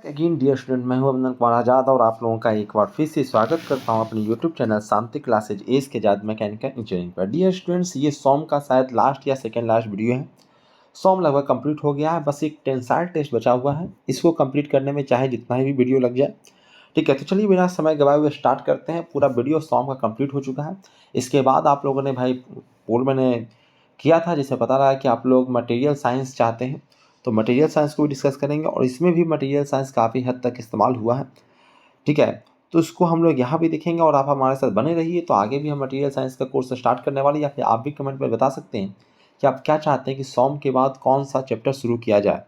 Again dear student, मैं हूं अभिनंदन कुमार आज़ाद और आप लोगों का एक बार फिर से स्वागत करता हूं अपने यूट्यूब चैनल शांति क्लासेज एस के जाद मैकेनिकल इंजीनियरिंग पर। डियर स्टूडेंट्स, ये सॉम का शायद लास्ट या सेकेंड लास्ट वीडियो है। सॉम लगभग कंप्लीट हो गया है, बस एक टेंसाइल टेस्ट बचा हुआ है। इसको कंप्लीट करने में चाहे जितना भी वीडियो लग जाए, ठीक है। तो चलिए बिना समय गवाए हुए स्टार्ट करते हैं। पूरा वीडियो सॉम का कंप्लीट हो चुका है। इसके बाद आप लोगों ने भाई पोल मैंने किया था जिससे पता रहा कि आप लोग मटेरियल साइंस चाहते हैं, तो मटेरियल साइंस को भी डिस्कस करेंगे और इसमें भी मटेरियल साइंस काफ़ी हद तक इस्तेमाल हुआ है, ठीक है। तो इसको हम लोग यहाँ भी देखेंगे और आप हमारे साथ बने रहिए। तो आगे भी हम मटेरियल साइंस का कोर्स स्टार्ट करने वाले, या फिर आप भी कमेंट में बता सकते हैं कि आप क्या चाहते हैं कि सॉम के बाद कौन सा चैप्टर शुरू किया जाए।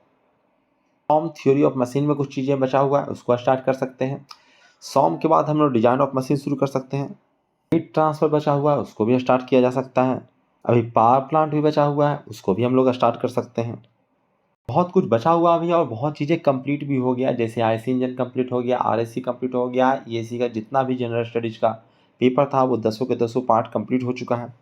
सॉम थ्योरी ऑफ मशीन में कुछ चीज़ें बचा हुआ है, उसको स्टार्ट कर सकते हैं। सॉम के बाद हम लोग डिजाइन ऑफ मशीन शुरू कर सकते हैं। हीट ट्रांसफर बचा हुआ है, उसको भी स्टार्ट किया जा सकता है। अभी पावर प्लांट भी बचा हुआ है, उसको भी हम लोग स्टार्ट कर सकते हैं। बहुत कुछ बचा हुआ भी है और बहुत चीज़ें कंप्लीट भी हो गया, जैसे आईसी इंजन कंप्लीट हो गया, आरएससी कंप्लीट हो गया, ईएसी का जितना भी जनरल स्टडीज का पेपर था वो 10 के 10 पार्ट कंप्लीट हो चुका है।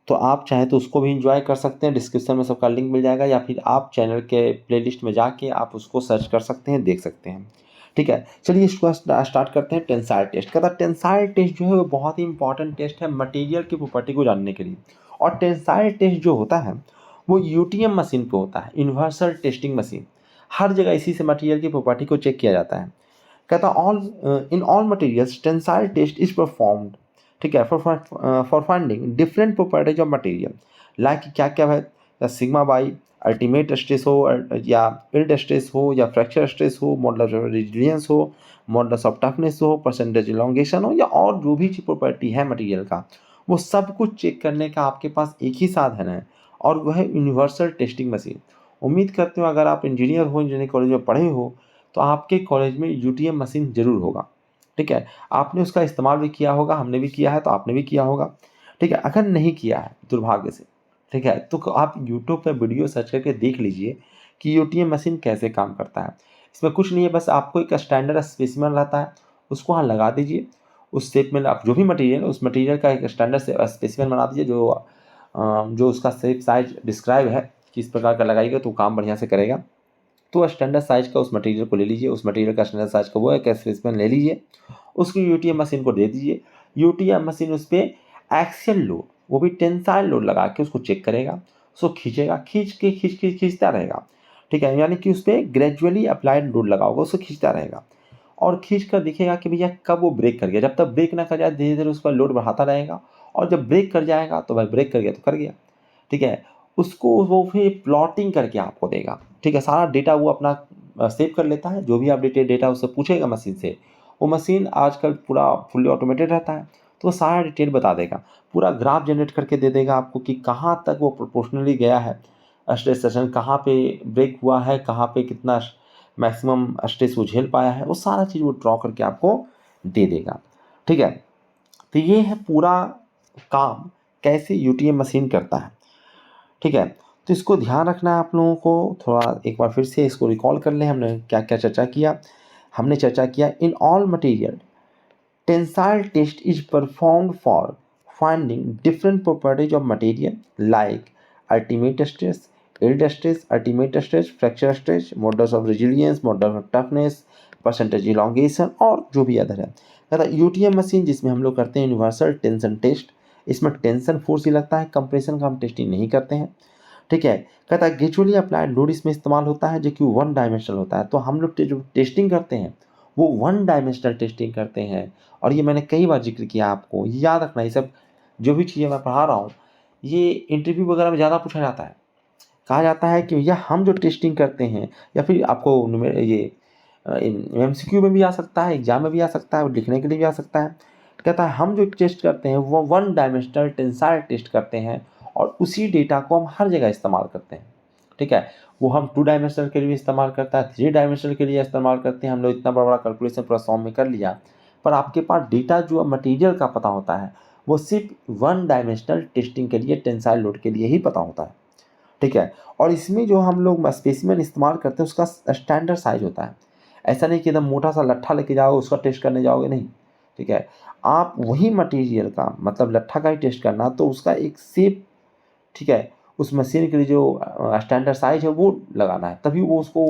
तो आप चाहें तो उसको भी इंजॉय कर सकते हैं। डिस्क्रिप्शन में सबका लिंक मिल जाएगा, या फिर आप चैनल के प्लेलिस्ट में जाके आप उसको सर्च कर सकते हैं, देख सकते हैं, ठीक है। चलिए इसको स्टार्ट करते हैं। टेंसाइल टेस्ट का टेंसाइल टेस्ट जो है वो बहुत ही इंपॉर्टेंट टेस्ट है मटेरियल की प्रॉपर्टी को जानने के लिए। और टेंसाइल टेस्ट जो होता है वो यूटीएम मशीन पे होता है, यूनिवर्सल टेस्टिंग मशीन। हर जगह इसी से मटेरियल की प्रॉपर्टी को चेक किया जाता है। कहता all in all materials tensile test is performed, ठीक है, for finding different properties of material. Like क्या क्या है, सिग्मा बाई, अल्टीमेट स्ट्रेस हो या यील्ड स्ट्रेस हो या फ्रैक्चर स्ट्रेस हो, मॉडुलस ऑफ रेजिलियंस हो, मॉडुलस ऑफ टफनेस हो, परसेंटेज इलॉन्गेशन हो, या और जो भी प्रॉपर्टी है मटेरियल का, वो सब कुछ चेक करने का आपके पास एक ही साधन है और वह है यूनिवर्सल टेस्टिंग मशीन। उम्मीद करते हो अगर आप इंजीनियर हो, इंजीनियरिंग कॉलेज में पढ़े हो, तो आपके कॉलेज में यूटीएम मशीन जरूर होगा, ठीक है। आपने उसका इस्तेमाल भी किया होगा, हमने भी किया है, तो आपने भी किया होगा, ठीक है। अगर नहीं किया है दुर्भाग्य से, ठीक है, तो आप यूट्यूब पर वीडियो सर्च करके देख लीजिए कि यूटीएम मशीन कैसे काम करता है। इसमें कुछ नहीं है, बस आपको एक स्टैंडर्ड स्पेसिमेन रहता है, उसको वहाँ लगा दीजिए। उस शेप में आप जो भी मटेरियल है उस मटेरियल का एक स्टैंडर्ड स्पेसिमेन बना दीजिए, जो उसका शेप साइज डिस्क्राइब है किस प्रकार का लगाइएगा तो काम बढ़िया से करेगा। तो स्टैंडर्ड साइज का उस मटेरियल को ले लीजिए, उस मटेरियल का स्टैंडर्ड साइज का वो एक स्पेसिमेन ले लीजिए, उसको यूटीएम मशीन को दे दीजिए। यूटीएम मशीन उस पर एक्सियल लोड, वो भी टेंसाइल लोड लगा के उसको चेक करेगा, उसको खींचेगा, खींचता रहेगा, ठीक है। यानी कि उस पर ग्रेजुअली अप्लाइड लोड लगा होगा, उसको खींचता रहेगा और खींच कर दिखेगा कि भैया कब वो ब्रेक कर गया। जब तक ब्रेक ना कर जाए धीरे धीरे उस पर लोड बढ़ाता रहेगा, और जब ब्रेक कर जाएगा तो भाई ब्रेक कर गया तो कर गया, ठीक है। उसको वो फिर प्लॉटिंग करके आपको देगा, ठीक है। सारा डेटा वो अपना सेव कर लेता है, जो भी अपडेटेड डेटा उससे पूछेगा मशीन से, वो मशीन आजकल पूरा फुल्ली ऑटोमेटेड रहता है, तो वो सारा डिटेल बता देगा, पूरा ग्राफ जनरेट करके दे देगा आपको कि कहाँ तक वो प्रोपोर्शनली गया है, स्ट्रेस सेशन कहाँ पे ब्रेक हुआ है, कहाँ पे कितना मैक्सिमम स्ट्रेस वो झेल पाया है, वो सारा चीज़ वो ड्रॉ करके आपको दे देगा, ठीक है। तो ये है पूरा काम कैसे यूटीएम मशीन करता है, ठीक है। तो इसको ध्यान रखना है आप लोगों को। थोड़ा एक बार फिर से इसको रिकॉल कर लें, हमने क्या क्या चर्चा किया। हमने चर्चा किया in all material tensile test is performed for finding different properties of material like ultimate stress, yield stress, ultimate stress, fracture stress, modulus of resilience, modulus of toughness, percentage elongation और जो भी अदर है। कहता UTM machine जिसमें हम लोग करते हैं यूनिवर्सल टेंशन टेस्ट, इसमें टेंशन फोर्स ही लगता है, कंप्रेशन का हम टेस्टिंग नहीं करते हैं, ठीक है। कहता है ग्रेजुअली अप्लाइड लोड इसमें इस्तेमाल होता है जो कि वन डायमेंशनल होता है। तो हम लोग जो टेस्टिंग करते हैं वो वन डायमेंशनल टेस्टिंग करते हैं, और ये मैंने कई बार जिक्र किया आपको, ये याद रखना। ये सब जो भी चीज़ें मैं पढ़ा रहा हूँ ये इंटरव्यू वगैरह में ज़्यादा पूछा जाता है। कहा जाता है कि भैया हम जो टेस्टिंग करते हैं, या फिर आपको ये एमसीक्यू में भी आ सकता है, एग्जाम में भी आ सकता है, और लिखने के लिए भी आ सकता है। कहता है हम जो टेस्ट करते हैं वो वन डायमेंशनल टेंसाइल टेस्ट करते हैं, और उसी डेटा को हम हर जगह इस्तेमाल करते हैं, ठीक है। वो हम 2 डायमेंशनल के लिए भी इस्तेमाल करता है, 3 डायमेंशनल के लिए इस्तेमाल करते हैं। हम लोग इतना बड़ा बड़ा कैलकुलेशन पूरा सॉम में कर लिया, पर आपके पास डेटा जो मटेरियल का पता होता है वो सिर्फ वन डायमेंशनल टेस्टिंग के लिए, टेंसाइल लोड के लिए ही पता होता है, ठीक है। और इसमें जो हम लोग स्पेसिमेन इस्तेमाल करते हैं उसका स्टैंडर्ड साइज होता है। ऐसा नहीं कि एकदम मोटा सा लट्ठा लेके जाओगे उसका टेस्ट करने जाओगे, नहीं, ठीक है। आप वही मटेरियल का मतलब लट्ठा का ही टेस्ट करना, तो उसका एक शेप, ठीक है, उस मशीन के लिए जो स्टैंडर्ड साइज है वो लगाना है, तभी वो उसको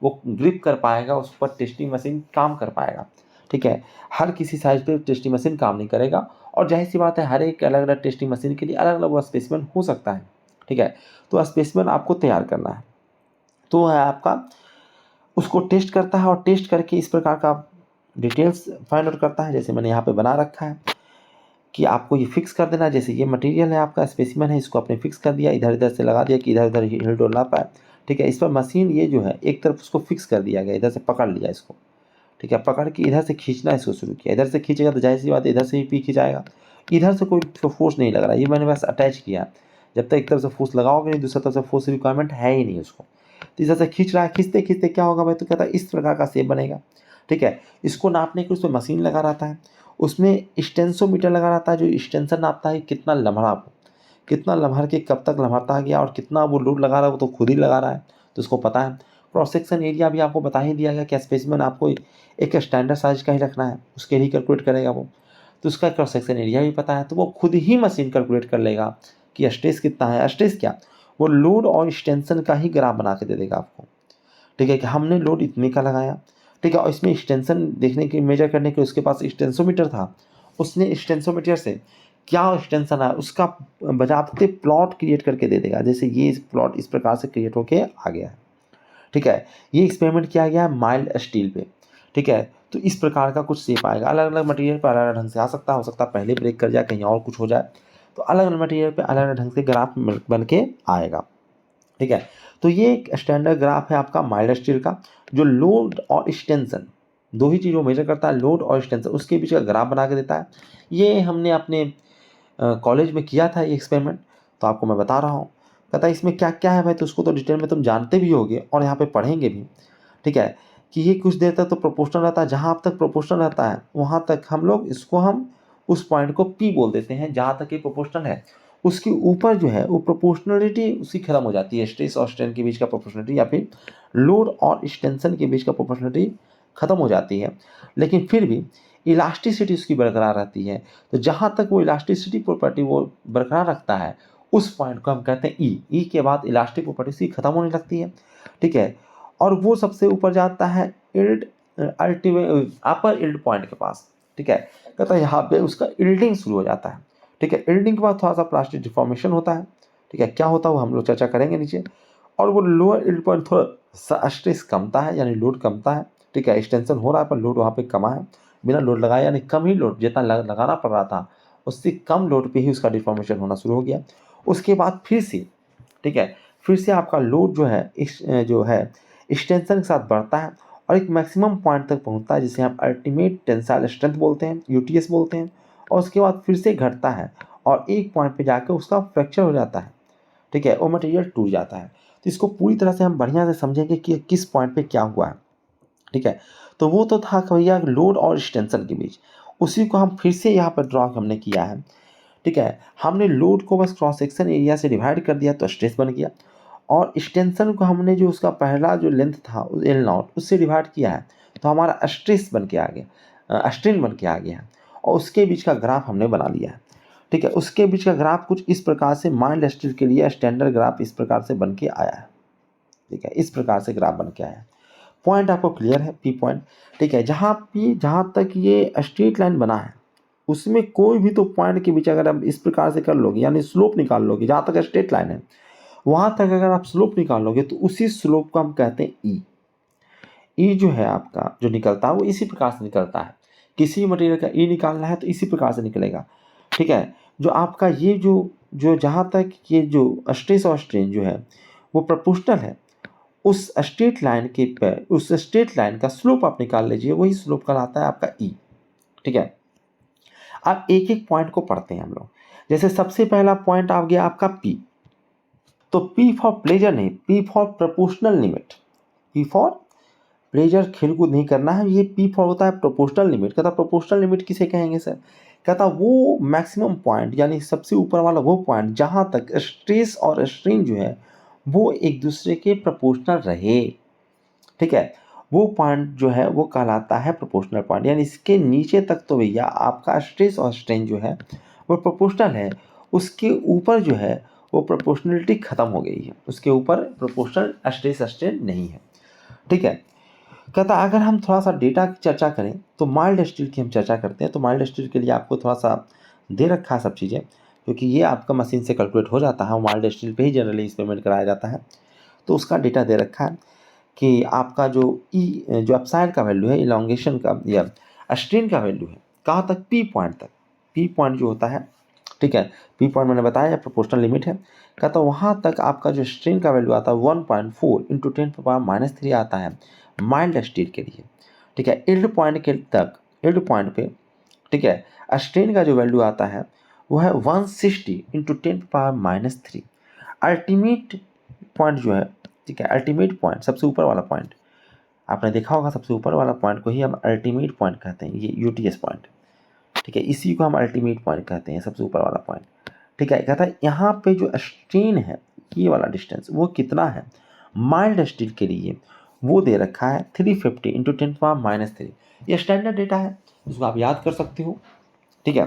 वो ग्रिप कर पाएगा, उस पर टेस्टिंग मशीन काम कर पाएगा। ठीक है, हर किसी साइज़ पे टेस्टिंग मशीन काम नहीं करेगा और ज़ाहिर-सी बात है हर एक अलग-अलग टेस्टिंग मशीन के लिए अलग-अलग वो स्पेसिमेन हो सकता है। ठीक है, तो स्पेसिमेन आपको तैयार करना है। तो है आपका, उसको टेस्ट करता है और टेस्ट करके इस प्रकार का डिटेल्स फाइंड आउट करता है, जैसे मैंने यहाँ पे बना रखा है कि आपको ये फिक्स कर देना है। जैसे ये मटेरियल है, आपका स्पेसिमेन है, इसको आपने फिक्स कर दिया, इधर-इधर से लगा दिया कि इधर-इधर हिल डुल ना पाए। ठीक है, इस पर मशीन ये जो है एक तरफ उसको फिक्स कर दिया गया, इधर से पकड़ लिया इसको। ठीक है, पकड़ के इधर से खींचना इसको शुरू किया, इधर से खींचेगा तो ज़ाहिर-सी बात है इधर से भी पी खिंचाएगा। इधर से कोई फोर्स नहीं लग रहा है, ये मैंने बस अटैच किया। जब तक एक तरफ से फोर्स लगाओगे नहीं, दूसरी तरफ से फोर्स रिक्वायरमेंट है ही नहीं उसको। तो इधर से खींच रहा है, खींचते-खींचते क्या होगा भाई, तो कहता है इस प्रकार का शेप बनेगा। ठीक है, इसको नापने के लिए उसमें मशीन लगा रहता है, उसमें एक्सटेंसोमीटर लगा रहता है जो एक्सटेंशन नापता है कितना लम्हा वो, कितना लम्हा के कब तक लम्हाता गया और कितना वो लोड लगा रहा है, वो तो खुद ही लगा रहा है, तो उसको पता है। क्रॉस सेक्शन एरिया भी आपको बता ही दिया गया कि स्पेसिमेन आपको एक स्टैंडर्ड साइज का ही रखना है, उसके ही कैलकुलेट करेगा वो। तो उसका क्रॉस सेक्शन एरिया भी पता है, तो वो खुद ही मशीन कैलकुलेट कर लेगा कि स्ट्रेस कितना है। स्ट्रेस क्या, वो लोड और एक्सटेंशन का ही ग्राफ बना के दे देगा आपको। ठीक है, कि हमने लोड इतने का लगाया। ठीक है, और इसमें एक्सटेंशन देखने के मेजर करने के उसके पास एक्सटेंसोमीटर था, उसने एक्सटेंसोमीटर से क्या एक्सटेंशन है उसका बजाते प्लॉट क्रिएट करके दे देगा। जैसे ये प्लॉट इस प्रकार से क्रिएट होके आ गया है। ठीक है, ये एक्सपेरिमेंट किया गया है माइल्ड स्टील पे। ठीक है, तो इस प्रकार का कुछ शेप आएगा, अलग अलग मटेरियल पर अलग अलग ढंग से आ सकता है, हो सकता है पहले ब्रेक कर जाए, कहीं और कुछ हो जाए, तो अलग अलग मटेरियल पे अलग अलग ढंग से ग्राफ बन के आएगा। ठीक है, तो ये एक स्टैंडर्ड ग्राफ है आपका माइल्ड स्टील का, जो लोड और एक्सटेंशन दो ही चीज़ों मेजर करता है, लोड और एक्सटेंशन, उसके बीच का ग्राफ बना के देता है। ये हमने अपने कॉलेज में किया था ये एक्सपेरिमेंट, तो आपको मैं बता रहा हूँ। कहता है इसमें क्या क्या है भाई, तो उसको तो डिटेल में तुम जानते भी होगे और यहाँ पे पढ़ेंगे भी। ठीक है, कि ये कुछ देर तक तो प्रोपोर्शनल रहता है, जहाँ तक प्रोपोर्शनल रहता है वहाँ तक हम लोग इसको हम उस पॉइंट को पी बोल देते हैं, जहाँ तक ये प्रोपोर्शनल है। उसके ऊपर जो है वो प्रोपोर्शनलिटी उसकी खत्म हो जाती है, स्ट्रेस और स्ट्रेन के बीच का प्रोपोर्शनलिटी या फिर लोड और एक्सटेंशन के बीच का प्रोपोर्शनलिटी खत्म हो जाती है। लेकिन फिर भी इलास्टिसिटी उसकी बरकरार रहती है। तो जहाँ तक वो इलास्टिसिटी प्रॉपर्टी वो बरकरार रखता है, उस पॉइंट को हम कहते हैं ई। ई के बाद इलास्टिक प्रॉपर्टी उसकी खत्म होने लगती है। ठीक है, और वो सबसे ऊपर जाता है इल्ड अल्टीमेट अपर इल्ड पॉइंट के पास। ठीक है, कहता है यहाँ पे उसका इल्डिंग शुरू हो जाता है। ठीक है, इल्डिंग के बाद थोड़ा सा प्लास्टिक डिफॉर्मेशन होता है। ठीक है, क्या होता है वो हम लोग चर्चा करेंगे नीचे। और वो लोअर इल्ड पॉइंट थोड़ा सा स्ट्रेस कमता है, यानी लोड कमता है। ठीक है, एक्सटेंशन हो रहा है पर लोड वहाँ पे कमा है, बिना लोड लगाए, यानी कम ही लोड जितना लगाना पड़ रहा था उससे कम लोड पे ही उसका डिफॉर्मेशन होना शुरू हो गया। उसके बाद फिर से, ठीक है, फिर से आपका लोड जो है एक्सटेंशन के साथ बढ़ता है और एक मैक्सिमम पॉइंट तक पहुंचता है, जिसे हम अल्टीमेट टेंसाइल स्ट्रेंथ बोलते हैं, यूटीएस बोलते हैं। और उसके बाद फिर से घटता है और एक पॉइंट पे जाकर उसका फ्रैक्चर हो जाता है। ठीक है, वो मटेरियल टूट जाता है। तो इसको पूरी तरह से हम बढ़िया से समझेंगे कि किस पॉइंट पे क्या हुआ है। ठीक है, तो वो तो था भैया लोड और एक्सटेंशन के बीच, उसी को हम फिर से यहाँ पर ड्रॉ हमने किया है। ठीक है, हमने लोड को बस क्रॉस सेक्शन एरिया से डिवाइड कर दिया तो स्ट्रेस बन गया, और एक्सटेंशन को हमने जो उसका पहला जो लेंथ था एल नॉट उससे डिवाइड किया है, तो हमारा स्ट्रेस बन के आ गया, स्ट्रेन बन के आ गया है, और उसके बीच का ग्राफ हमने बना लिया है। ठीक है, उसके बीच का ग्राफ कुछ इस प्रकार से माइल्ड स्टील के लिए स्टैंडर्ड ग्राफ इस प्रकार से बन के आया है। ठीक है, इस प्रकार से ग्राफ बन के आया है। पॉइंट आपको क्लियर है, पी पॉइंट। ठीक है, जहाँ तक ये स्ट्रेट लाइन बना है उसमें कोई भी तो पॉइंट के बीच अगर आप इस प्रकार से कर लोगे, यानी स्लोप निकाल लोगे, जहाँ तक स्ट्रेट लाइन है वहाँ तक अगर आप स्लोप निकाल लोगे तो उसी स्लोप को हम कहते हैं ई। ई जो है आपका जो निकलता है वो इसी प्रकार से निकलता है। किसी मटेरियल का ई निकालना है तो इसी प्रकार से निकलेगा। ठीक है, जो आपका ये जो जो जहाँ तक ये जो स्ट्रेस और स्ट्रेन जो है वो प्रोपोर्शनल है, उस स्ट्रेट लाइन के पे उस स्ट्रेट लाइन का स्लोप आप निकाल लीजिए, वही स्लोप कहलाता है आपका ई। ठीक है, अब एक एक पॉइंट को पढ़ते हैं हम लोग। जैसे सबसे पहला पॉइंट आ गया आपका पी, तो पी फॉर प्लेजर नहीं, P for proportional limit. P for pleasure, खेल कूद नहीं करना है, ये पी फॉर होता है प्रोपोर्शनल लिमिट। कहता प्रोपोर्शनल लिमिट किसे कहेंगे सर, कहता वो मैक्सिमम पॉइंट, यानी सबसे ऊपर वाला वो पॉइंट जहाँ तक स्ट्रेस और स्ट्रेन जो है वो एक दूसरे के प्रोपोर्शनल रहे। ठीक है, वो पॉइंट जो है वो कहलाता है प्रोपोर्शनल पॉइंट, यानी इसके नीचे तक तो भैया आपका स्ट्रेस और स्ट्रेन जो है वो प्रोपोर्शनल है, उसके ऊपर जो है वो प्रोपोर्शनलिटी खत्म हो गई है, उसके ऊपर प्रोपोर्शनल स्ट्रेस स्ट्रेन नहीं है। ठीक है। कहता है अगर हम थोड़ा सा डेटा की चर्चा करें तो माइल्ड स्टील की हम चर्चा करते हैं। तो माइल्ड स्टील के लिए आपको थोड़ा सा दे रखा है सब चीज़ें, क्योंकि ये आपका मशीन से कैलकुलेट हो जाता है, माइल्ड स्टील पे ही जनरली इस पेमेंट कराया जाता है। तो उसका डेटा दे रखा है कि आपका जो जो अपसाइड का वैल्यू है, इलांगेशन का या स्ट्रेन का वैल्यू है कहाँ तक, पी पॉइंट तक। पी पॉइंट जो होता है, ठीक है, पी पॉइंट मैंने बताया प्रोपोर्शनल लिमिट है। कहता वहाँ तक आपका जो स्ट्रेन का वैल्यू आता है 1.4 इंटू 10⁻³ आता है माइल्ड स्टील के लिए। ठीक है, इल्ड पॉइंट के तक, इल्ड पॉइंट पे, ठीक है, स्ट्रेन का जो वैल्यू आता है वो है 160 इंटू 10⁻³ अल्टीमेट पॉइंट जो है, ठीक है, अल्टीमेट पॉइंट सबसे ऊपर वाला पॉइंट, आपने देखा होगा सबसे ऊपर वाला पॉइंट को ही हम अल्टीमेट पॉइंट कहते हैं, ये यूटीएस पॉइंट। ठीक है, इसी को हम अल्टीमेट पॉइंट कहते हैं, सबसे ऊपर वाला पॉइंट। ठीक है, कहता है यहाँ पे जो स्ट्रेन है, ये वाला डिस्टेंस वो कितना है माइल्ड स्टील के लिए, वो दे रखा है 350 इंटू 10⁻³ ये स्टैंडर्ड डेटा है, इसको आप याद कर सकते हो। ठीक है,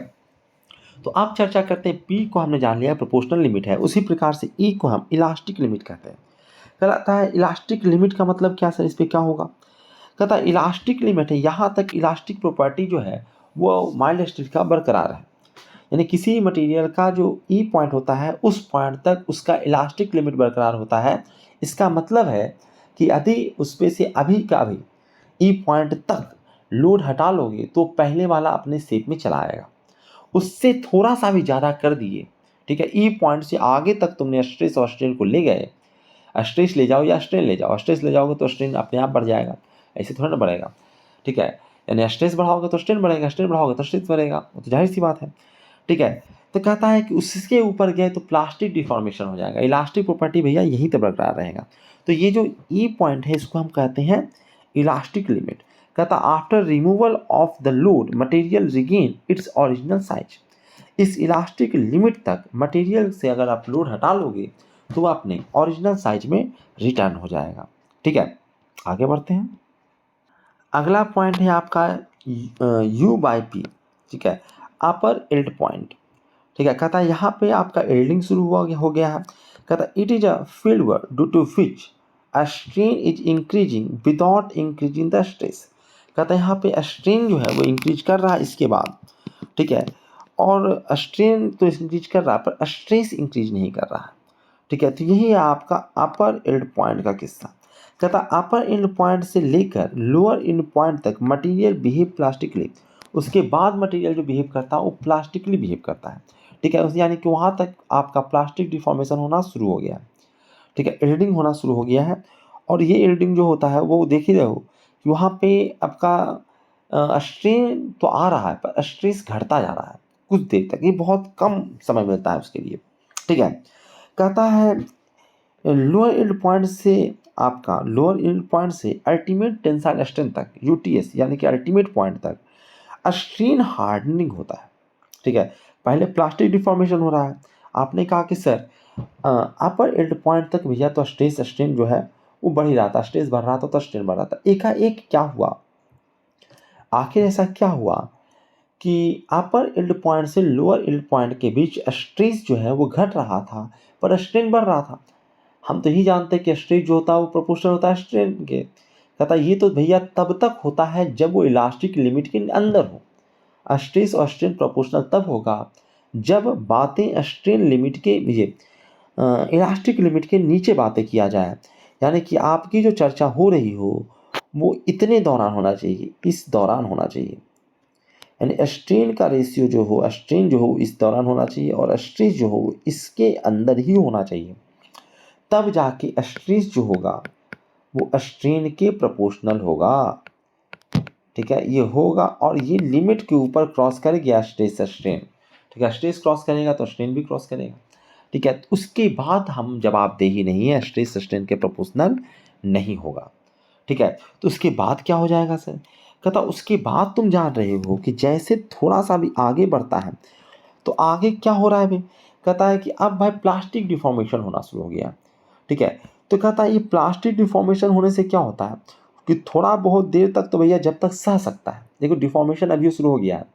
तो आप चर्चा करते हैं पी को हमने जान लिया प्रोपोर्शनल लिमिट है, उसी प्रकार से ई को हम इलास्टिक लिमिट कहते हैं। कहता है इलास्टिक लिमिट का मतलब क्या सर, इस पर क्या होगा। कहता है इलास्टिक लिमिट है यहाँ तक इलास्टिक प्रॉपर्टी जो है वो माइल्ड स्टील का बरकरार है, यानी किसी मटेरियल का जो ई पॉइंट होता है उस पॉइंट तक उसका इलास्टिक लिमिट बरकरार होता है। इसका मतलब है कि यदि उसमें से अभी का अभी ई पॉइंट तक लोड हटा लोगे तो पहले वाला अपने शेप में चला आएगा, उससे थोड़ा सा भी ज़्यादा कर दिए, ठीक है, ई पॉइंट से आगे तक तुमने स्ट्रेस और स्ट्रेन को ले गए, स्ट्रेस ले जाओ या स्ट्रेन ले जाओ, स्ट्रेस ले जाओगे तो स्ट्रेन अपने आप बढ़ जाएगा, ऐसे थोड़ा ना बढ़ेगा। ठीक है, यानी स्ट्रेस बढ़ाओगे तो स्ट्रेन बढ़ेगा, स्ट्रेन बढ़ाओगे तो स्ट्रेस बढ़ेगा, तो जाहिर सी बात है। ठीक है, तो कहता है कि उसके ऊपर गए तो प्लास्टिक डिफॉर्मेशन हो जाएगा, इलास्टिक प्रॉपर्टी भैया यहीं तक बरकरार रहेगा। तो ये जो ई पॉइंट है इसको हम कहते हैं इलास्टिक लिमिट। कहता after removal of the load material regain its original size. इस इलास्टिक लिमिट तक मटेरियल से अगर आप लोड हटा लोगे तो वह अपने ओरिजिनल साइज में रिटर्न हो जाएगा। ठीक है, आगे बढ़ते हैं। अगला पॉइंट है आपका यू बाई पी। ठीक है, अपर इल्ड पॉइंट। ठीक है, कहता है यहाँ पे आपका इल्डिंग शुरू हो गया है। कहता है it is a field work due to which a strain is increasing without increasing the stress. कहता है यहाँ पे स्ट्रेन जो है वो इंक्रीज कर रहा है इसके बाद, ठीक है, और स्ट्रेन तो इंक्रीज कर रहा है पर स्ट्रेस इंक्रीज नहीं कर रहा है। ठीक है, तो यही है आपका अपर इल्ड पॉइंट का किस्सा। कहता अपर इल्ड पॉइंट से लेकर लोअर इल्ड पॉइंट तक मटेरियल बिहेव प्लास्टिकली, उसके बाद मटेरियल जो बिहेव करता है वो प्लास्टिकली बिहेव करता है। ठीक है, यानी कि वहाँ तक आपका प्लास्टिक डिफॉर्मेशन होना शुरू हो गया है। ठीक है, इल्डिंग होना शुरू हो गया है, और ये इल्डिंग जो होता है वो देख ही रहे हो कि वहाँ पे आपका स्ट्रेन तो आ रहा है पर स्ट्रेस घटता जा रहा है कुछ देर तक, ये बहुत कम समय मिलता है उसके लिए। ठीक है, कहता है लोअर इल्ड पॉइंट से आपका लोअर इल्ड पॉइंट से अल्टीमेट टेंसाइल स्ट्रेंथ तक यूटीएस यानी कि अल्टीमेट पॉइंट तक स्ट्रेन हार्डनिंग होता है। ठीक है, पहले प्लास्टिक डिफॉर्मेशन हो रहा है, आपने कहा कि सर अपर इल्ड पॉइंट तक भैया तो स्ट्रेस स्ट्रेन जो है वो बढ़ ही रहा था, स्ट्रेस बढ़ रहा था तो स्ट्रेन बढ़ रहा था। एकाएक क्या हुआ, आखिर ऐसा क्या हुआ कि अपर इल्ड पॉइंट से लोअर इल्ड पॉइंट के बीच स्ट्रेस जो है वो घट रहा था पर स्ट्रेन बढ़ रहा था। हम तो यही जानते हैं कि स्ट्रेस जो होता है वो प्रोपोर्शनल होता है स्ट्रेन के। कहता ये तो भैया तब तक होता है जब वो इलास्टिक लिमिट के अंदर हो। स्ट्रेस और स्ट्रेन प्रोपोर्शनल तब होगा जब बातें स्ट्रेन लिमिट के ये इलास्टिक लिमिट के नीचे बातें किया जाए, यानी कि आपकी जो चर्चा हो रही हो वो इतने दौरान होना चाहिए, इस दौरान होना चाहिए, यानी स्ट्रेन का रेशियो जो हो, स्ट्रेन जो हो इस दौरान होना चाहिए और स्ट्रेस जो हो इसके अंदर ही होना चाहिए। तब जाके स्ट्रेस जो होगा वो स्ट्रेन के प्रोपोर्शनल होगा। ठीक है, ये होगा और ये लिमिट के ऊपर क्रॉस कर गया स्ट्रेस स्ट्रेन। ठीक है, स्ट्रेस क्रॉस करेगा तो स्ट्रेन भी क्रॉस करेगा। ठीक है, तो उसके बाद हम जवाबदेही नहीं है, स्ट्रेस स्ट्रेन के प्रोपोर्शनल नहीं होगा। ठीक है, तो उसके बाद क्या हो जाएगा सर। कहता उसके बाद तुम जान रहे हो कि जैसे थोड़ा सा भी आगे बढ़ता है तो आगे क्या हो रहा है भाई। कहता है कि अब भाई प्लास्टिक डिफॉर्मेशन होना शुरू हो गया। ठीक है, तो कहता है ये प्लास्टिक डिफॉर्मेशन होने से क्या होता है कि थोड़ा बहुत देर तक तो भैया जब तक सह सकता है, देखो डिफॉर्मेशन अभी शुरू हो गया है,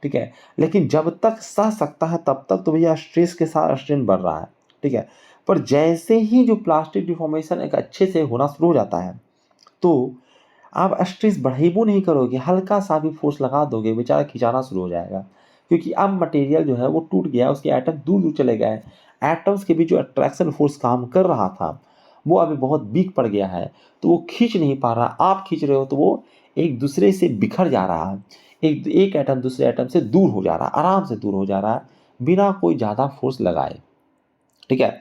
ठीक है, लेकिन जब तक सह सकता है तब तक तो भैया स्ट्रेस के साथ स्ट्रेन बढ़ रहा है। ठीक है, पर जैसे ही जो प्लास्टिक डिफॉर्मेशन एक अच्छे से होना शुरू हो जाता है, तो आप स्ट्रेस बढ़ेबो नहीं करोगे, हल्का सा भी फोर्स लगा दोगे बेचारा खिंचाना शुरू हो जाएगा, क्योंकि अब मटेरियल जो है वो टूट गया, उसके एटम दूर दूर चले गए, एटम्स के बीच जो अट्रैक्शन फोर्स काम कर रहा था वो अभी बहुत वीक पड़ गया है, तो वो खींच नहीं पा रहा, आप खींच रहे हो तो वो एक दूसरे से बिखर जा रहा है, एक एटम दूसरे एटम से दूर हो जा रहा है, आराम से दूर हो जा रहा है बिना कोई ज़्यादा फोर्स लगाए। ठीक है,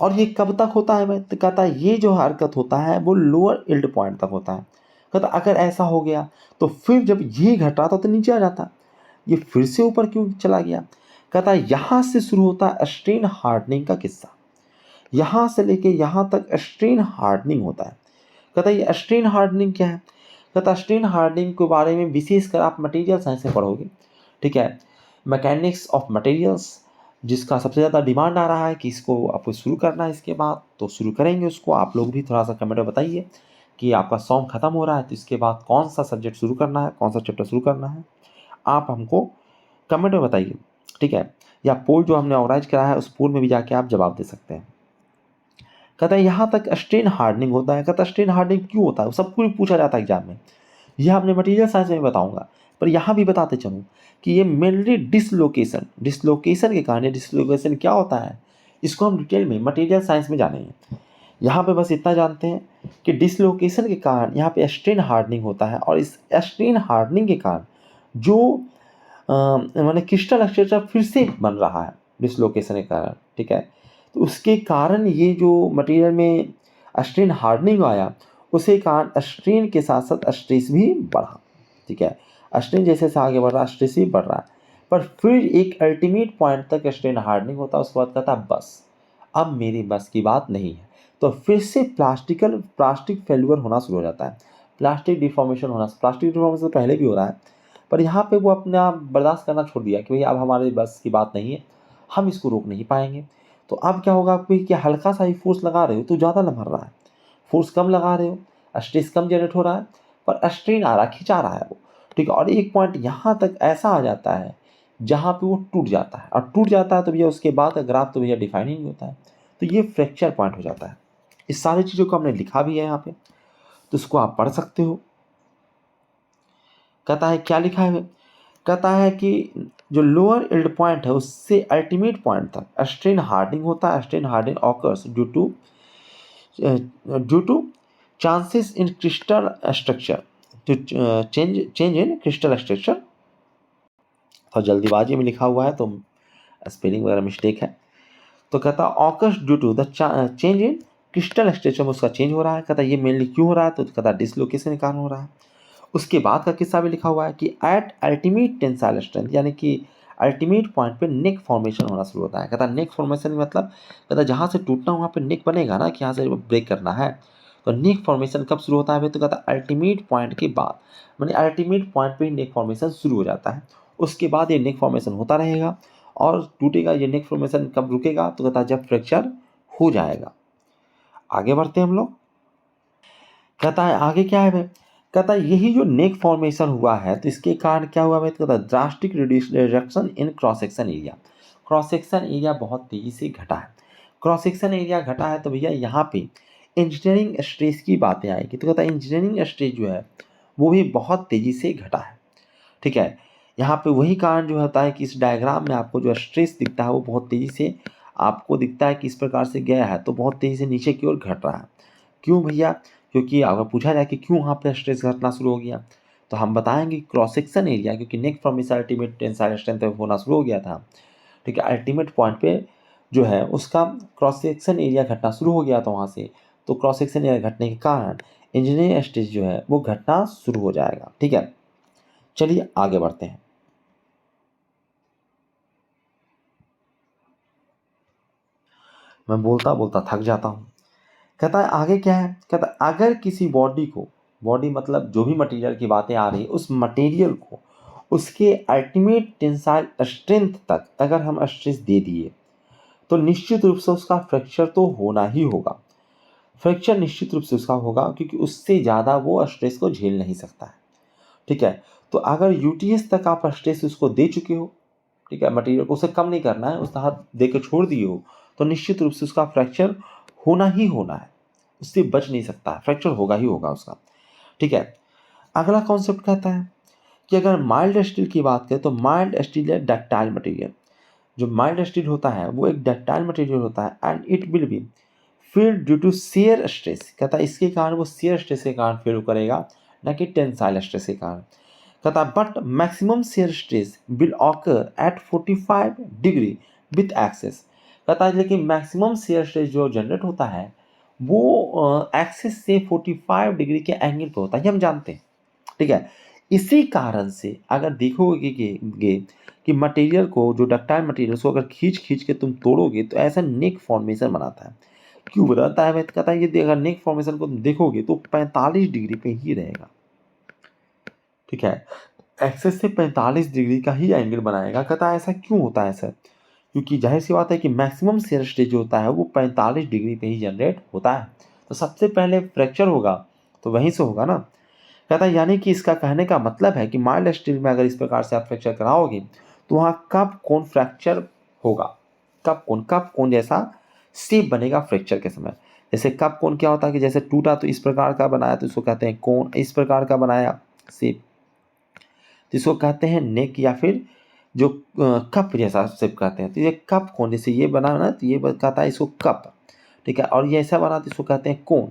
और ये कब तक होता है? मैं तो कहता है ये जो हरकत होता है वो लोअर इल्ड पॉइंट तक होता है। कहता अगर ऐसा हो गया तो फिर जब ये घट रहा था तो नीचे आ जाता, ये फिर से ऊपर क्यों चला गया? कहता है यहाँ से शुरू होता है स्ट्रेन हार्डनिंग का किस्सा, यहाँ से लेके यहाँ तक स्ट्रेन हार्डनिंग होता है। कहता है ये स्ट्रेन हार्डनिंग क्या है? कहता स्ट्रेन हार्डनिंग के बारे में विशेषकर आप मटेरियल साइंस में पढ़ोगे। ठीक है, मैकेनिक्स ऑफ मटेरियल्स, जिसका सबसे ज़्यादा डिमांड आ रहा है कि इसको आपको शुरू करना है, इसके बाद तो शुरू करेंगे उसको। आप लोग भी थोड़ा सा कमेंट में बताइए कि आपका सॉन्ग ख़त्म हो रहा है तो इसके बाद कौन सा सब्जेक्ट शुरू करना है, कौन सा चैप्टर शुरू करना है, आप हमको कमेंट में बताइए। ठीक है, या पोल जो हमने ऑर्गेनाइज करा है उस पोल में भी जाके आप जवाब दे सकते हैं। कहता है यहाँ तक स्ट्रेन हार्डनिंग होता है। कहता है स्ट्रेन हार्डनिंग क्यों होता है, वो सब कुछ पूछा जाता है एग्जाम में, यह आपने मटेरियल साइंस में बताऊंगा, पर यहाँ भी बताते चलूँ कि ये मेनली डिसलोकेशन के कारण, डिसलोकेशन क्या होता है इसको हम डिटेल में मटेरियल साइंस में जानेंगे। यहाँ पे बस इतना जानते हैं कि डिसलोकेशन के कारण यहाँ पे स्ट्रेन हार्डनिंग होता है, और इस स्ट्रेन हार्डनिंग के कारण जो माने क्रिस्टल स्ट्रक्चर फिर से बन रहा है डिसलोकेशन के कारण। ठीक है, तो उसके कारण ये जो मटेरियल में स्ट्रेन हार्डनिंग आया, उसी कारण स्ट्रेन के साथ साथ स्ट्रेस भी बढ़ा। ठीक है, स्ट्रेन जैसे जैसे आगे बढ़ रहा है स्ट्रेस भी बढ़ रहा है, पर फिर एक अल्टीमेट पॉइंट तक स्ट्रेन हार्डनिंग होता है, उसके बाद कहता है बस अब मेरी बस की बात नहीं है, तो फिर से प्लास्टिक फेल्यूर होना शुरू हो जाता है, प्लास्टिक डिफॉर्मेशन होना। प्लास्टिक डिफॉर्मेशन तो पहले भी हो रहा है, पर यहाँ पे वो अपने आप बर्दाश्त करना छोड़ दिया कि भैया अब हमारे बस की बात नहीं है, हम इसको रोक नहीं पाएंगे। तो अब क्या होगा आपको कि हल्का सा ही फोर्स लगा रहे हो तो ज़्यादा लमर रहा है, फोर्स कम लगा रहे हो स्ट्रेस कम जनरेट हो रहा है, पर स्ट्रेन आ रहा है, खिंचा रहा है वो। ठीक है, और एक पॉइंट यहाँ तक ऐसा आ जाता है जहाँ पे वो टूट जाता है, और टूट जाता है तो भैया उसके बाद ग्राफ तो भैया डिफाइन ही नहीं होता है, तो ये फ्रैक्चर पॉइंट हो जाता है। इस सारी चीज़ों को हमने लिखा भी है यहाँ पे, तो इसको आप पढ़ सकते हो। कहता है क्या लिखा है? कहता है कि जो लोअर इल्ड पॉइंट है उससे अल्टीमेट पॉइंट तक स्ट्रेन हार्डनिंग होता है। Strain hardening occurs due to changes in crystal structure, to change in crystal structure. और जल्दीबाजी में लिखा हुआ है तो स्पेलिंग वगैरह मिस्टेक है। तो कहता है occurs due to the change in crystal structure में उसका चेंज हो रहा है। कहता है ये मेनली क्यों हो रहा है, तो कहता है डिसलोकेशन के कारण हो रहा है। उसके बाद का किस्सा भी लिखा हुआ है कि एट अल्टीमेट टेंसाइल स्ट्रेंथ, यानी कि अल्टीमेट पॉइंट पे नेक फॉर्मेशन होना शुरू होता है। कहता है नेक फॉर्मेशन मतलब कहता है जहाँ से टूटना वहाँ पे नेक बनेगा ना, कि यहाँ से ब्रेक करना है, तो नेक फॉर्मेशन कब शुरू होता है? तो कहता है अल्टीमेट पॉइंट के बाद, मानी अल्टीमेट पॉइंट पे नेक फॉर्मेशन शुरू हो जाता है। उसके बाद ये नेक फॉर्मेशन होता रहेगा और टूटेगा। ये नेक फॉर्मेशन कब रुकेगा? तो कहता है जब फ्रैक्चर हो जाएगा। आगे बढ़ते हैं हम लोग। कहता है आगे क्या है भाई? कहता है यही जो नेक फॉर्मेशन हुआ है तो इसके कारण क्या हुआ भाई? तो कहता है drastic reduction in cross section area. Cross section area बहुत तेजी से घटा है। क्रॉस सेक्शन एरिया घटा है तो भैया यहाँ पे इंजीनियरिंग स्ट्रेस की बातें आएगी। तो कहता है इंजीनियरिंग स्ट्रेस जो है वो भी बहुत तेजी से घटा है। ठीक है, यहाँ पे वही कारण जो होता है कि इस डायग्राम में आपको जो स्ट्रेस दिखता है वो बहुत तेज़ी से आपको दिखता है कि इस प्रकार से गया है, तो बहुत तेज़ी से नीचे की ओर घट रहा है। क्यों भैया? क्योंकि अगर पूछा जाए कि क्यों वहाँ पे स्ट्रेस घटना शुरू हो गया, तो हम बताएंगे क्रॉस सेक्शन एरिया, क्योंकि नेक फॉर्मेशन अल्टीमेट टेंसाइल स्ट्रेंथ होना शुरू हो गया था। ठीक है, अल्टीमेट पॉइंट पे जो है उसका क्रॉस सेक्शन एरिया घटना शुरू हो गया था वहाँ से, तो क्रॉस सेक्शन एरिया घटने के कारण इंजीनियरिंग स्ट्रेस जो है वो घटना शुरू हो जाएगा। ठीक है, चलिए आगे बढ़ते हैं। मैं बोलता बोलता थक जाता हूँ। कहता है आगे क्या है? कहता है अगर किसी बॉडी मतलब जो भी मटेरियल की बातें आ रही है, उस मटेरियल को उसके अल्टीमेट टेंसाइल स्ट्रेंथ तक अगर हम स्ट्रेस दे दिए तो निश्चित रूप से उसका फ्रैक्चर तो होना ही होगा। फ्रैक्चर निश्चित रूप से उसका होगा, क्योंकि उससे ज़्यादा वो स्ट्रेस को झेल नहीं सकता है। ठीक है, तो अगर यूटीएस तक आप स्ट्रेस उसको दे चुके हो, ठीक है, मटेरियल को उसे कम नहीं करना है, उस हाथ दे के छोड़ दिए हो, तो निश्चित रूप से उसका फ्रैक्चर होना ही होना है, उससे बच नहीं सकता है, फ्रैक्चर होगा ही होगा उसका। ठीक है। अगला कॉन्सेप्ट कहता है कि अगर माइल्ड स्टील की बात करें तो माइल्ड स्टील है डक्टाइल मटेरियल। जो माइल्ड स्टील होता है वो एक डक्टाइल मटेरियल होता है and it will be fail due to shear stress. कहता है इसके कारण वो शियर स्ट्रेस के कारण फेल करेगा, न कि टेंसाइल स्ट्रेस के कारण। कहता है but maximum shear stress will occur eight 45 degree with access. कहता है लेकिन मैक्सिमम शियर स्ट्रेस जो जनरेट होता है वो एक्सेस से 45 डिग्री के एंगल पे होता है, ये हम जानते हैं। ठीक है। इसी कारण से अगर देखोगे कि मटेरियल को, जो डक्टाइल मटेरियल को अगर खींच खींच के तुम तोड़ोगे तो ऐसा नेक फॉर्मेशन बनाता है। क्यों बनाता है? मैं कहता है ये अगर नेक फॉर्मेशन को तुम देखोगे तो 45 डिग्री पे ही रहेगा। ठीक है। एक्सेस से 45 डिग्री का ही एंगल बनाएगा। कहता है ऐसा क्यों होता है सर? क्योंकि जाहिर सी बात है कि मैक्सिमम शियर स्ट्रेस जो होता है वो 45 डिग्री पे ही जनरेट होता है। तो सबसे पहले फ्रैक्चर होगा तो वहीं से होगा ना। कहता है यानी कि इसका कहने का मतलब है कि माइल्ड स्टील में अगर इस प्रकार से आप फ्रैक्चर कराओगे तो वहाँ कप कोन फ्रैक्चर होगा। कप कोन जैसा शेप बनेगा फ्रैक्चर के समय। जैसे कप कोन क्या होता है कि जैसे टूटा तो इस प्रकार का बनाया तो इसको कहते हैं कोन, इस प्रकार का बनाया शेप तो इसको कहते हैं नेक, या फिर जो कप जैसा शेप कहते हैं तो ये कप कोन। जैसे ये बना ना तो ये कहता है इसको कप। ठीक है। और ये ऐसा बना तो इसको कहते हैं कोन।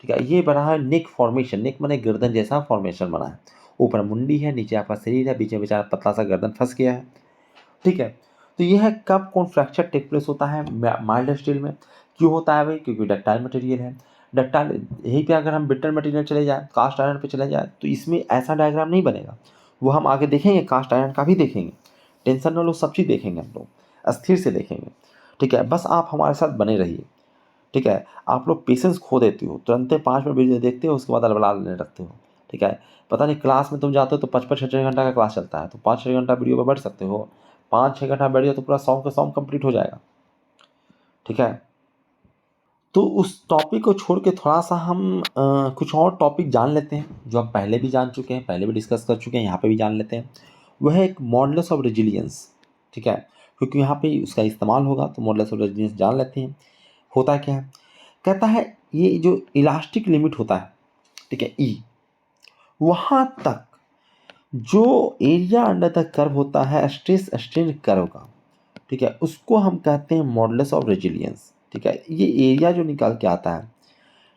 ठीक है। ये बना है नेक फॉर्मेशन। नेक माने गर्दन जैसा फॉर्मेशन बना है। ऊपर मुंडी है, नीचे आपका शरीर है, बीच में बेचारा पतला सा गर्दन फंस गया है। ठीक है। तो ये है cup cone fracture take place होता है माइल्ड स्टील में। क्यों होता है भाई? क्योंकि डक्टाइल मटेरियल है। डक्टाइल यहीं पे अगर हम ब्रिटल मटेरियल चले जाए, कास्ट आयरन पे चले जाए तो इसमें ऐसा डायग्राम नहीं बनेगा। वो हम आगे देखेंगे, कास्ट आयरन का भी देखेंगे। टेंशन न लो, सब चीज़ देखेंगे हम लोग, स्थिर से देखेंगे। ठीक है। बस आप हमारे साथ बने रहिए। ठीक है। आप लोग पेशेंस खो देते हो, तुरंत 5 मिनट वीडियो देखते हो उसके बाद अलबला लेने लगते हो। ठीक है। पता नहीं क्लास में तुम जाते हो तो 55-56 घंटा का क्लास चलता है तो 5-6 घंटा वीडियो पर बैठ सकते हो। 5-6 घंटा बैठ जाओ तो पूरा सॉन्ग का सॉन्ग कंप्लीट हो जाएगा। ठीक है। तो उस टॉपिक को छोड़ के थोड़ा सा हम कुछ और टॉपिक जान लेते हैं जो हम पहले भी जान चुके हैं, पहले भी डिस्कस कर चुके हैं, यहाँ पे भी जान लेते हैं। वह है एक मॉडुलस ऑफ रेजिलियंस। ठीक है। क्योंकि यहाँ पे उसका इस्तेमाल होगा तो मॉडुलस ऑफ रेजिलियंस जान लेते हैं। होता क्या है? कहता है ये जो इलास्टिक लिमिट होता है, ठीक है, ई, वहाँ तक जो एरिया अंडर द कर्व होता है स्ट्रेस स्ट्रेन कर्व का, ठीक है, उसको हम कहते हैं मॉडुलस ऑफ रेजिलियंस। ठीक है। ये एरिया जो निकाल के आता है,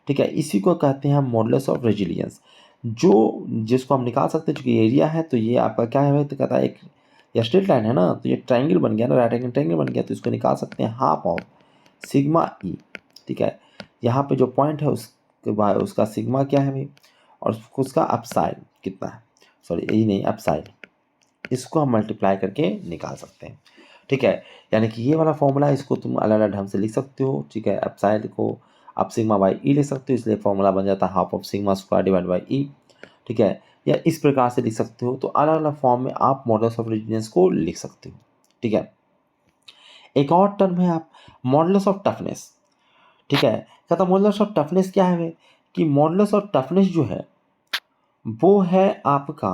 ठीक है, इसी को कहते हैं हम मॉडुलस ऑफ रेजिलियंस। जो जिसको हम निकाल सकते हैं, चूँकि एरिया है तो ये आपका क्या है, तो कहता है एक ये स्ट्रेट लाइन है ना, तो ये ट्रायंगल बन गया ना, राइट एंगल ट्रायंगल बन गया, तो इसको निकाल सकते हैं हाफ ऑफ सिग्मा ई। ठीक है। यहाँ पे जो पॉइंट है उसके बाद उसका सिग्मा क्या है भाई, और उसका अपसाइड कितना है, सॉरी यही नहीं अपसाइड, इसको हम मल्टीप्लाई करके निकाल सकते हैं। ठीक है। यानी कि ये वाला फॉर्मूला इसको तुम अलग अलग ढंग से लिख सकते हो। ठीक है। अपसाइड को आप सिग्मा बाई ई लिख सकते हो, इसलिए फॉर्मूला बन जाता है half of sigma square divide by e. ठीक है। या इस प्रकार से लिख सकते हो। तो अलग अलग फॉर्म में आप मॉडुलस ऑफ रेजिलियंस को लिख सकते हो। ठीक है। एक और टर्म है आप मॉडुलस ऑफ टफनेस। ठीक है। कहता मॉडुलस ऑफ टफनेस क्या है कि मॉडुलस ऑफ टफनेस जो है वो है आपका,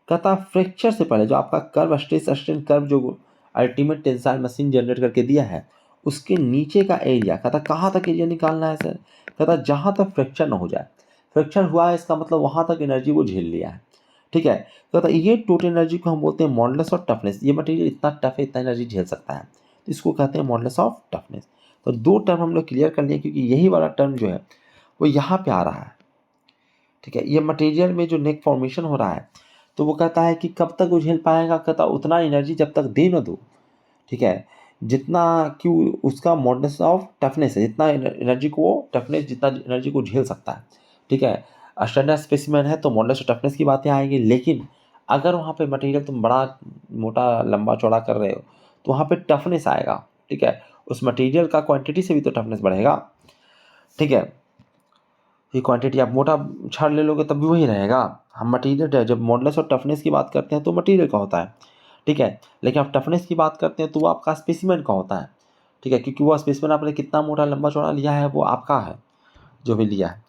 कहता फ्रैक्चर से पहले जो आपका कर्व स्ट्रेस स्ट्रेन कर्व जो अल्टीमेट टेंसाइल मशीन जनरेट करके दिया है उसके नीचे का एरिया, कहता कहाँ तक एरिया निकालना है सर? कहता जहाँ तक फ्रैक्चर ना हो जाए। फ्रैक्चर हुआ है इसका मतलब वहाँ तक एनर्जी वो झेल लिया है। ठीक है। कहता ये टोटल एनर्जी को हम बोलते हैं मॉडुलस ऑफ टफनेस। ये मटेरियल इतना टफ है, इतना एनर्जी झेल सकता है, तो इसको कहते हैं मॉडुलस ऑफ टफनेस। तो दो टर्म हम लोग क्लियर कर लिए क्योंकि यही वाला टर्म जो है वो यहाँ पे आ रहा है। ठीक है। ये मटेरियल में जो नेक फॉर्मेशन हो रहा है तो वो कहता है कि कब तक वो झेल पाएगा? कहता उतना एनर्जी जब तक दे न दो। ठीक है। जितना क्यों उसका मॉडुलस ऑफ टफनेस है, जितना एनर्जी को टफनेस जितना एनर्जी को झेल सकता है। ठीक है। स्टैंडर्ड स्पेसिमेन है तो मॉडुलस ऑफ टफनेस की बातें आएगी, लेकिन अगर वहाँ पे मटेरियल तुम बड़ा मोटा लंबा चौड़ा कर रहे हो तो वहाँ पे टफनेस आएगा। ठीक है। उस मटेरियल का क्वांटिटी से भी तो टफनेस बढ़ेगा। ठीक है। ये क्वांटिटी आप मोटा छाड़ ले लोगे तब भी वही रहेगा। हम मटेरियल जब मॉडुलस और टफनेस की बात करते हैं तो मटेरियल का होता है। ठीक है। लेकिन आप टफनेस की बात करते हैं तो वो आपका स्पेसिमेन का होता है। ठीक है। क्योंकि वो स्पेसिमेन आपने कितना मोटा लंबा चौड़ा लिया है वो आपका है, जो भी लिया है।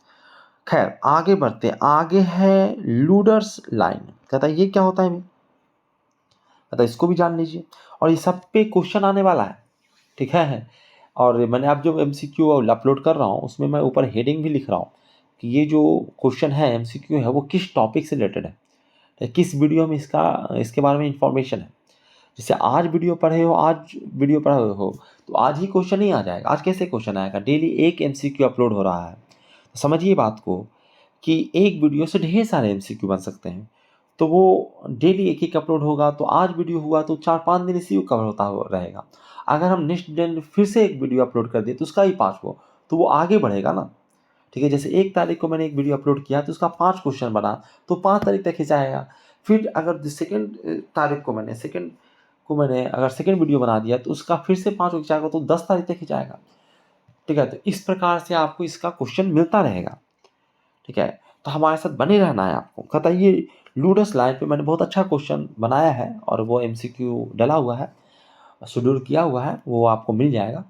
खैर आगे बढ़ते हैं। आगे है लूडर्स लाइन। कहता है ये क्या होता है भाई? कहता है इसको भी जान लीजिए और ये सब पे क्वेश्चन आने वाला है। ठीक है। और मैंने आप जो MCQ अपलोड कर रहा हूँ उसमें मैं ऊपर हेडिंग भी लिख रहा हूँ कि ये जो क्वेश्चन है एमसीक्यू है वो किस टॉपिक से रिलेटेड है, किस वीडियो में इसके बारे में इंफॉर्मेशन है। जैसे आज वीडियो पढ़े हो, आज वीडियो पढ़े हो तो आज ही क्वेश्चन नहीं आ जाएगा। आज कैसे क्वेश्चन आएगा? डेली एक एमसीक्यू अपलोड हो रहा है। तो समझिए बात को कि एक वीडियो से ढेर सारे एमसीक्यू बन सकते हैं। तो वो डेली एक एक अपलोड होगा, तो आज वीडियो हुआ तो 4-5 दिन इसी को कवर रहेगा। अगर हम नेक्स्ट दिन फिर से एक वीडियो अपलोड कर दिए तो उसका ही 5 वो, तो वो आगे बढ़ेगा ना। ठीक है, जैसे 1 तारीख को मैंने एक वीडियो अपलोड किया तो उसका 5 क्वेश्चन बना, तो 5 तारीख तक खिंचाएगा। फिर अगर सेकेंड तारीख को मैंने अगर सेकेंड वीडियो बना दिया तो उसका फिर से 5 खिंचाएगा, तो 10 तारीख तक खिंचाएगा। ठीक है, तो इस प्रकार से आपको इसका क्वेश्चन मिलता रहेगा। ठीक है, तो हमारे साथ बने रहना है आपको। कहता है ये लूडस लाइन पे मैंने बहुत अच्छा क्वेश्चन बनाया है और वो एमसीक्यू डला हुआ है, शेड्यूल किया हुआ है, वो आपको मिल जाएगा।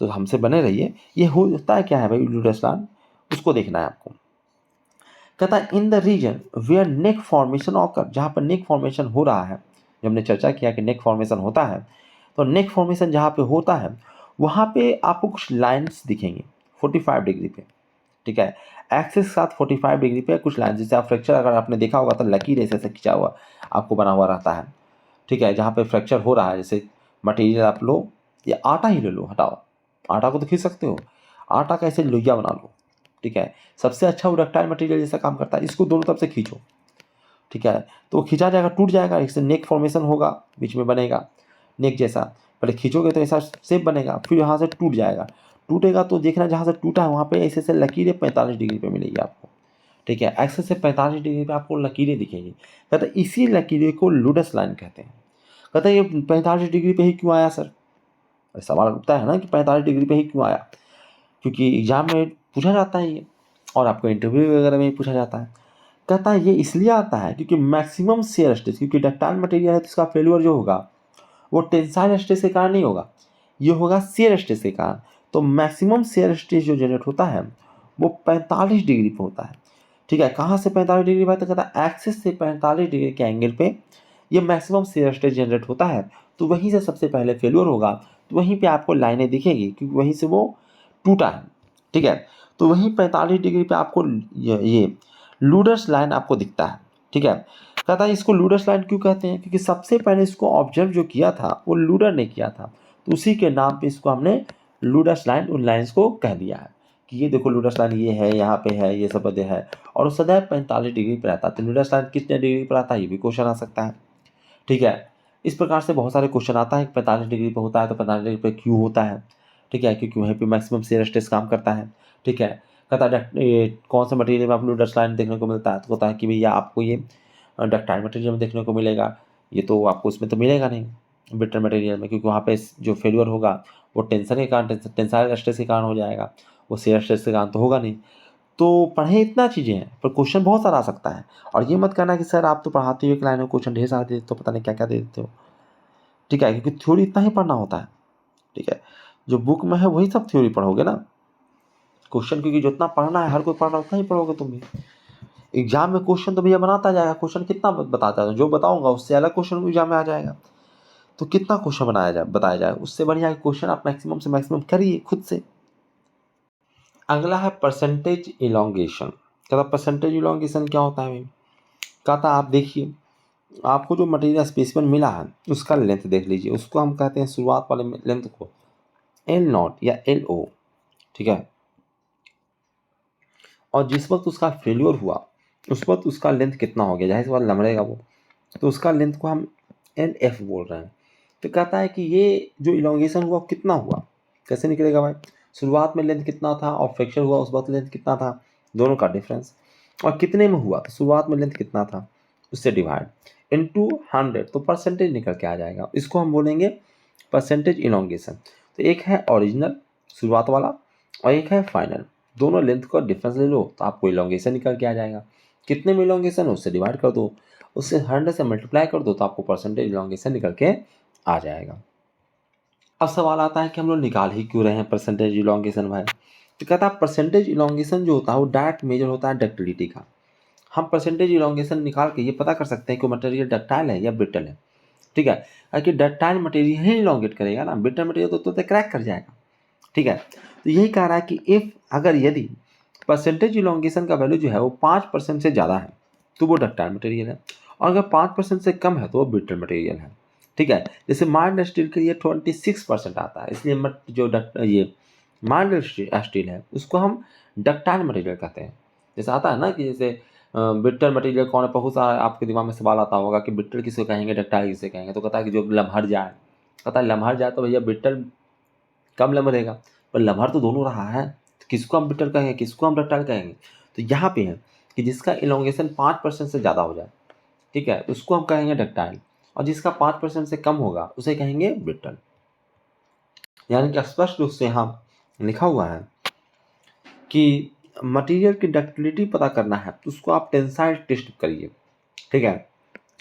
तो हमसे बने रहिए। ये होता है क्या है भाई लूडस लाइन, उसको देखना है आपको। कहता है in the region where neck formation occur, जहाँ पर नेक फॉर्मेशन हो रहा है, जो हमने चर्चा किया कि नेक फॉर्मेशन होता है, तो नेक फॉर्मेशन जहाँ पे होता है वहाँ पे आपको कुछ लाइन्स दिखेंगी 45 डिग्री पे। ठीक है, एक्सिस के साथ 45 डिग्री पे कुछ लाइन, जैसे आप फ्रैक्चर अगर आपने देखा होगा तो लकीर ऐसे ऐसे खिंचा हुआ आपको बना हुआ रहता है। ठीक है, जहाँ पे फ्रैक्चर हो रहा है, जैसे मटेरियल आप लो या आटा ही ले लो, हटाओ, आटा को तो खींच सकते हो, आटा का ऐसे लोइया बना लो। ठीक है, सबसे अच्छा वो डक्टाइल मटेरियल जैसा काम करता है, इसको दोनों तरफ से खींचो। ठीक है, तो वो खींचा जाएगा, टूट जाएगा, इससे नेक फॉर्मेशन होगा, बीच में बनेगा नेक जैसा। पहले खींचोगे तो ऐसा शेप बनेगा, फिर यहाँ से टूट जाएगा, टूटेगा तो देखना जहाँ से टूटा है वहाँ पे ऐसे ऐसे लकीरें 45 डिग्री पे मिलेगी आपको। ठीक है, एक्सेस से 45 डिग्री पे आपको लकीरें दिखेगी। कहते हैं इसी लकीरें को लूडस लाइन कहते हैं। कहते हैं ये 45 डिग्री पे ही क्यों आया सर? सवाल उठता है ना कि 45 डिग्री पे ही क्यों आया, क्योंकि एग्जाम में पूछा जाता है ये, और आपको इंटरव्यू वगैरह में भी पूछा जाता है। कहता है ये इसलिए आता है क्योंकि मैक्सिमम शियर स्ट्रेस, क्योंकि डक्टाइल मटेरियल है तो इसका फेल्यूर जो होगा वो टेंसाइल स्ट्रेस के कारण नहीं होगा, ये होगा शियर स्ट्रेस के कारण। तो मैक्सिमम शियर स्ट्रेस जो जनरेट होता है वो 45 डिग्री पे होता है। ठीक है, कहाँ से 45 डिग्री बात कहता है, एक्सिस से 45 डिग्री के एंगल पे ये मैक्सिमम शियर स्ट्रेस जनरेट होता है, तो वहीं से सबसे पहले फेल्योर होगा, तो वहीं पे आपको लाइनें दिखेगी क्योंकि वहीं से वो टूटा है। ठीक है, तो वहीं 45 डिग्री पे आपको ये लूडर्स लाइन आपको दिखता है। ठीक है, कहता है इसको लूडर्स लाइन क्यों कहते हैं, क्योंकि सबसे पहले इसको ऑब्जर्व जो किया था वो लूडर ने किया था, तो उसी के नाम पे इसको हमने लूडर्स लाइन, उन लाइन्स को कह दिया है कि ये देखो लूडर्स लाइन ये है, यहाँ पे है, ये सब पदे है, और वो सदैव 45 डिग्री पर रहता है। तो लूडर्स लाइन कितने डिग्री पर आता है, ये भी क्वेश्चन आ सकता है। ठीक है, इस प्रकार से बहुत सारे क्वेश्चन आता है। 45 डिग्री पे होता है तो 45 डिग्री पे क्यों होता है? ठीक है, क्योंकि वहीं पे मैक्सिमम शियर स्ट्रेस काम करता है। ठीक है, कहता है ये कौन से मटेरियल में आपको लूडर्स लाइन देखने को मिलता है, तो कहता है कि भैया आपको ये डक्टाइल मटेरियल में देखने को मिलेगा, ये तो आपको उसमें तो मिलेगा नहीं ब्रिटल मटेरियल में, क्योंकि वहाँ पे जो फेल्यूर होगा वो टेंशन के कारण, टेंसाइल स्ट्रेस के कारण हो जाएगा, वो शियर स्ट्रेस के कारण तो होगा नहीं। तो पढ़े इतना चीज़ें हैं पर क्वेश्चन बहुत सारा आ सकता है। और ये मत कहना कि सर आप तो पढ़ाते हुए एक लाइन में क्वेश्चन ढेर सारा दे देते हो, पता नहीं क्या क्या दे देते हो। ठीक है, क्योंकि थ्योरी इतना ही पढ़ना होता है। ठीक है, जो बुक में है वही सब थ्योरी पढ़ोगे ना, क्वेश्चन क्योंकि जितना पढ़ना है हर कोई पढ़ रहा उतना ही पढ़ोगे तुम भी। एग्जाम में क्वेश्चन तो भैया बनाता जाएगा, क्वेश्चन कितना बताता है, जो बताऊंगा उससे अलग क्वेश्चन एग्जाम में आ जाएगा, तो कितना क्वेश्चन बताया जाए, उससे बढ़िया क्वेश्चन आप मैक्सिमम से मैक्सिमम करिए खुद से। अगला है परसेंटेज इलोंगेशन। कहता परसेंटेज इलोंगेशन क्या होता है भाई? कहता आप देखिए, आपको जो मटेरियल स्पेसिमेन मिला है उसका लेंथ देख लीजिए, उसको हम कहते हैं शुरुआत वाले लेंथ को L0 या LO। ठीक है, और जिस वक्त उसका फेल्योर हुआ उस वक्त उसका लेंथ कितना हो गया, जाहिर सी बात लमड़ेगा वो, तो उसका लेंथ को हम NF बोल रहे हैं। तो कहता है कि ये जो इलोंगेशन हुआ कितना हुआ, कैसे निकलेगा भाई? शुरुआत में लेंथ कितना था और फ्रैक्चर हुआ उस वक्त लेंथ कितना था, दोनों का डिफरेंस, और कितने में हुआ तो शुरुआत में लेंथ कितना था उससे डिवाइड इनटू 100, तो परसेंटेज निकल के आ जाएगा। इसको हम बोलेंगे परसेंटेज इलोंगेशन। तो एक है ओरिजिनल शुरुआत वाला और एक है फाइनल, दोनों लेंथ का डिफरेंस ले लो तो आपको इलोंगेशन निकल के आ जाएगा। कितने में इलोंगेशन उससे डिवाइड कर दो, उससे 100 से मल्टीप्लाई कर दो तो आपको परसेंटेज इलोंगेशन निकल के आ जाएगा। अब सवाल आता है कि हम लोग निकाल ही क्यों रहे हैं परसेंटेज इलोंगेशन भाई? तो कहता है परसेंटेज इलोंगेशन जो होता है वो डायरेक्ट मेजर होता है डक्टिलिटी का। हम परसेंटेज इलोंगेशन निकाल के ये पता कर सकते हैं कि मटेरियल डक्टाइल है या ब्रिटल है। ठीक है, क्योंकि डक्टाइल मटेरियल ही इलोंगेट करेगा ना, ब्रिटल मटेरियल तो क्रैक कर जाएगा। ठीक है, तो यही कह रहा है कि इफ अगर यदि परसेंटेज इलोंगेशन का वैल्यू जो है वो 5% से ज़्यादा है तो वो डक्टाइल मटेरियल है, और अगर 5% से कम है तो वो ब्रिटल मटेरियल है। ठीक है, जैसे माइल्ड स्टील के लिए 26% आता है, इसलिए ये माइल्ड स्टील है उसको हम डक्टाइल मटेरियल कहते हैं। जैसे आता है ना कि जैसे ब्रिटल मटेरियल कौन है, बहुत सारा आपके दिमाग में सवाल आता होगा कि ब्रिटल किसे कहेंगे, डक्टाइल किसे कहेंगे, तो कहता है कि जो लम्हर जाए, कहता है लम्हर जाए तो भैया ब्रिटल कम लम्हरेगा, पर लम्हर तो दोनों रहा है, तो किसको हम ब्रिटल कहेंगे, किसको हम डक्टाइल कहेंगे। तो यहाँ पे है कि जिसका इलोंगेशन 5% से ज़्यादा हो जाए, ठीक है, उसको हम कहेंगे डक्टाइल, और जिसका 5% से कम होगा उसे कहेंगे ब्रिटल। यानी कि स्पष्ट रूप से यहाँ लिखा हुआ है कि मटेरियल की डक्टिलिटी पता करना है तो उसको आप टेंसाइल टेस्ट करिए, ठीक है,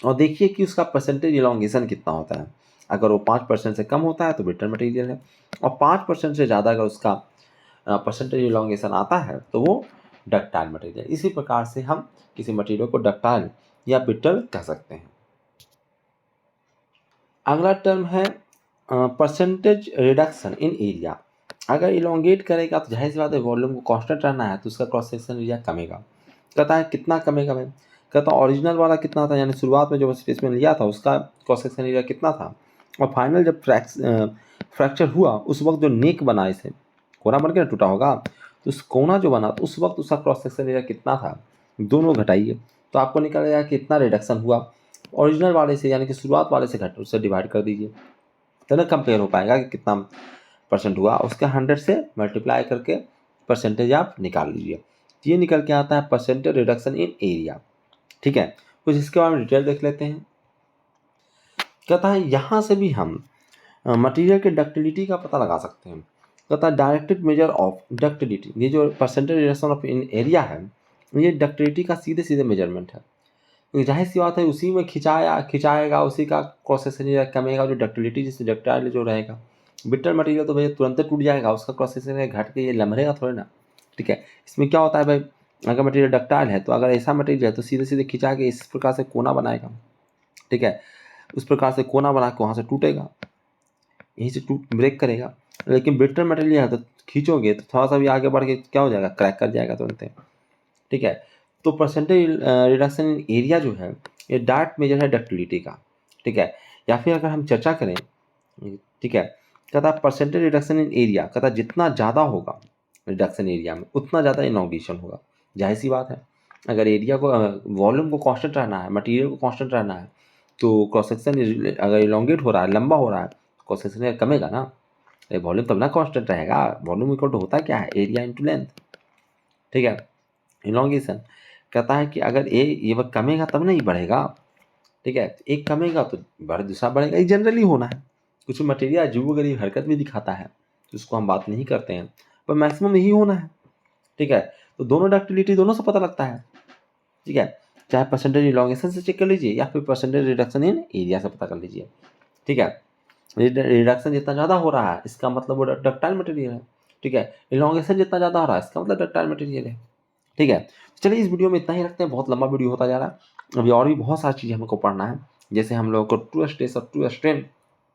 और देखिए कि उसका परसेंटेज इलोंगेशन कितना होता है। अगर वो 5% से कम होता है तो ब्रिटल मटेरियल है, और 5% से ज़्यादा अगर उसका परसेंटेज इलोंगेशन आता है तो वो डक्टाइल मटेरियल। इसी प्रकार से हम किसी मटेरियल को डक्टाइल या ब्रिटल कह सकते हैं। अगला टर्म है परसेंटेज रिडक्शन इन एरिया। अगर इलोंगेट करेगा तो जाहिर सी बात है वॉल्यूम को कांस्टेंट रहना है तो उसका क्रॉस सेक्शन एरिया कमेगा। कहता है कितना कमेगा भाई, कहता है ओरिजिनल वाला कितना था, यानी शुरुआत में जो स्पेसिमेन लिया था उसका क्रॉस सेक्शन एरिया कितना था, और फाइनल जब फ्रैक्चर हुआ उस वक्त जो नेक बना, इसे कोना बन के टूटा होगा, तो उस कोना जो बना तो उस वक्त उसका क्रॉस सेक्शन एरिया कितना था, दोनों घटाइए तो आपको निकलेगा कि कितना रिडक्शन हुआ ओरिजिनल वाले से, यानी कि शुरुआत वाले से घट उससे डिवाइड कर दीजिए, तो ना कंपेयर हो पाएगा कि कितना परसेंट हुआ, उसके 100 से मल्टीप्लाई करके परसेंटेज आप निकाल लीजिए, ये निकल के आता है परसेंटेज रिडक्शन इन एरिया। ठीक है, कुछ इसके बारे में डिटेल देख लेते हैं। कहता है यहाँ से भी हम मटेरियल के डक्टिलिटी का पता लगा सकते हैं। कहता है डायरेक्टेड मेजर ऑफ डक्टिलिटी, ये जो percentage reduction of in area है ये डक्टिलिटी का सीधे सीधे मेजरमेंट है, तो जाहिर सी बात है उसी में खिंचाएगा उसी का क्रॉस सेक्शन एरिया कमेगा, जो डक्टिलिटी जिससे डक्टाइल जो रहेगा। ब्रिटल मटेरियल तो भैया तुरंत टूट जाएगा, उसका क्रॉस सेक्शन एरिया घट के ये लमरेगा थोड़े ना। ठीक है, इसमें क्या होता है भाई, अगर मटेरियल डक्टाइल है तो अगर ऐसा मटेरियल है तो सीधे सीधे खिंचा के इस प्रकार से कोना बनाएगा, ठीक है, उस प्रकार से कोना बना के वहाँ से टूटेगा, यहीं से टूट ब्रेक करेगा। लेकिन ब्रिटल मटेरियल है तो खींचोगे तो थोड़ा सा भी आगे बढ़ के क्या हो जाएगा, क्रैक कर जाएगा तुरंत। ठीक है, तो परसेंटेज रिडक्शन इन एरिया जो है ये डायरेक्ट मेजर है डक्टिलिटी का। ठीक है, या फिर अगर हम चर्चा करें, ठीक है, कहता है परसेंटेज रिडक्शन इन एरिया, कहता जितना ज़्यादा होगा रिडक्शन एरिया में उतना ज़्यादा इनॉग्रेशन होगा। जाहिर सी बात है, अगर एरिया को वॉल्यूम को कांस्टेंट रहना है, मटेरियल को कांस्टेंट रहना है, तो क्रॉस सेक्शन अगर इलोंगेट हो रहा है, लंबा हो रहा है, क्रॉस सेक्शन कमेगा ना, वॉल्यूम तब ना कांस्टेंट रहेगा। वॉल्यूम इक्वल टू होता क्या है, एरिया इंटू लेंथ। ठीक है, इलोंगेशन कहता है कि अगर ये वक्त कमेगा तब नहीं बढ़ेगा। ठीक है, एक कमेगा तो दूसरा बढ़ेगा, ये जनरली होना है। कुछ मटेरियल अजीबो गरीब हरकत भी दिखाता है तो उसको हम बात नहीं करते हैं, पर मैक्सिमम यही होना है। ठीक है, तो दोनों डक्टिलिटी दोनों से पता लगता है। ठीक है, चाहे परसेंटेज इलोंगेशन से चेक कर लीजिए या फिर परसेंटेज रिडक्शन इन एरिया से पता कर लीजिए। ठीक है, रिडक्शन जितना ज़्यादा हो रहा है इसका मतलब वो डक्टाइल मटेरियल है। ठीक है, इलोंगेशन जितना ज़्यादा हो रहा है इसका मतलब डक्टाइल मटेरियल है। ठीक है, चलिए इस वीडियो में इतना ही रखते हैं, बहुत लंबा वीडियो होता जा रहा है। अभी और भी बहुत सारी चीज़ें हमको पढ़ना है, जैसे हम लोगों को ट्रू स्ट्रेस और ट्रू स्ट्रेन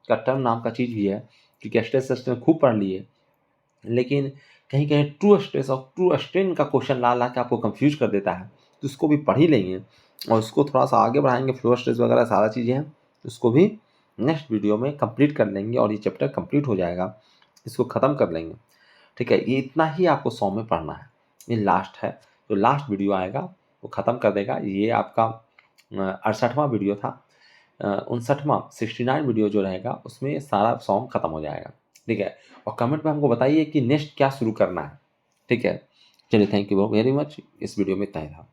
का टर्म नाम का चीज़ भी है, क्योंकि स्ट्रेस स्ट्रेन खूब पढ़ लिए, लेकिन कहीं कहीं ट्रू स्ट्रेस और ट्रू स्ट्रेन का क्वेश्चन ला ला के आपको कंफ्यूज कर देता है, तो उसको भी पढ़ ही लेंगे और उसको थोड़ा सा आगे बढ़ाएंगे। फ्लो स्ट्रेस वगैरह सारा चीज़ें हैं, उसको भी नेक्स्ट वीडियो में कंप्लीट कर लेंगे और ये चैप्टर कंप्लीट हो जाएगा, इसको ख़त्म कर लेंगे। ठीक है, ये इतना ही आपको 100 में पढ़ना है, ये लास्ट है, जो लास्ट वीडियो आएगा वो ख़त्म कर देगा। ये आपका 68वां वीडियो था, 59वां 69 वीडियो जो रहेगा उसमें सारा सॉन्ग ख़त्म हो जाएगा। ठीक है, और कमेंट में हमको बताइए कि नेक्स्ट क्या शुरू करना है। ठीक है, चलिए थैंक यू वेरी मच, इस वीडियो में इतना ही था।